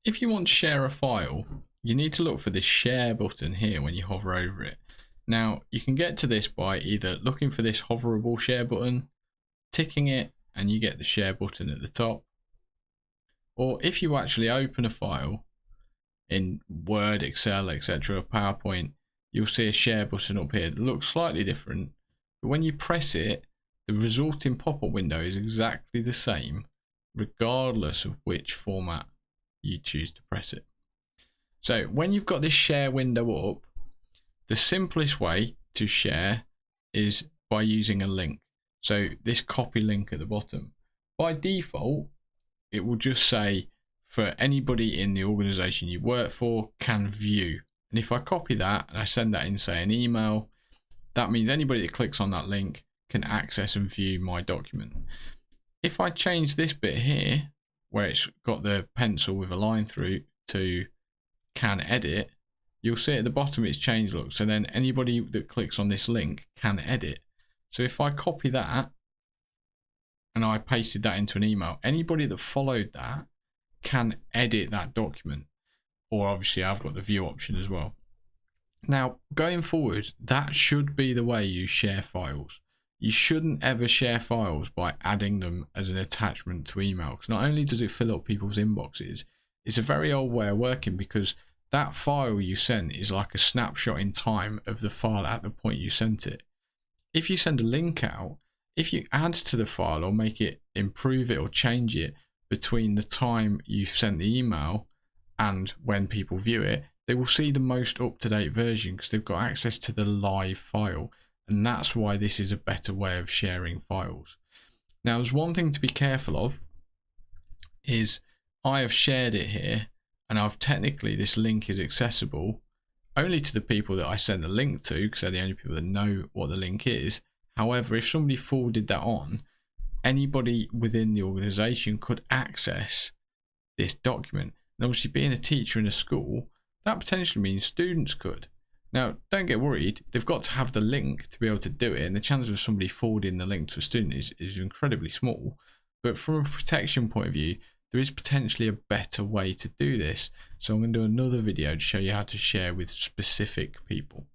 If you want to share a file, you need to look for this share button here when you hover over it. Now, you can get to this by either looking for this hoverable share button, ticking it, and you get the share button at the top. Or if you actually open a file in Word, Excel, etc., PowerPoint, you'll see a share button up here that looks slightly different. But when you press it, the resulting pop-up window is exactly the same, regardless of which format you choose to press it. So when you've got this share window up, the simplest way to share is by using a link. So this copy link at the bottom. By default, it will just say for anybody in the organization you work for can view. And if I copy that and I send that in, say, an email, that means anybody that clicks on that link can access and view my document. If I change this bit here, where it's got the pencil with a line through to can edit, you'll see at the bottom it's changed look. So then anybody that clicks on this link can edit. So if I copy that and I pasted that into an email, anybody that followed that can edit that document. Or obviously I've got the view option as well. Now, going forward, that should be the way you share files. You shouldn't ever share files by adding them as an attachment to email, because not only does it fill up people's inboxes, it's a very old way of working, because that file you sent is like a snapshot in time of the file at the point you sent it. If you send a link out, if you add to the file or make it, improve it or change it between the time you've sent the email and when people view it, they will see the most up-to-date version because they've got access to the live file. And that's why this is a better way of sharing files. Now, there's one thing to be careful of, is I have shared it here, and I've technically, this link is accessible only to the people that I send the link to, because they're the only people that know what the link is. However, if somebody forwarded that on, anybody within the organization could access this document. And obviously, being a teacher in a school, that potentially means students could. Now, don't get worried, they've got to have the link to be able to do it, and the chances of somebody forwarding the link to a student is incredibly small. But from a protection point of view, there is potentially a better way to do this. So I'm going to do another video to show you how to share with specific people.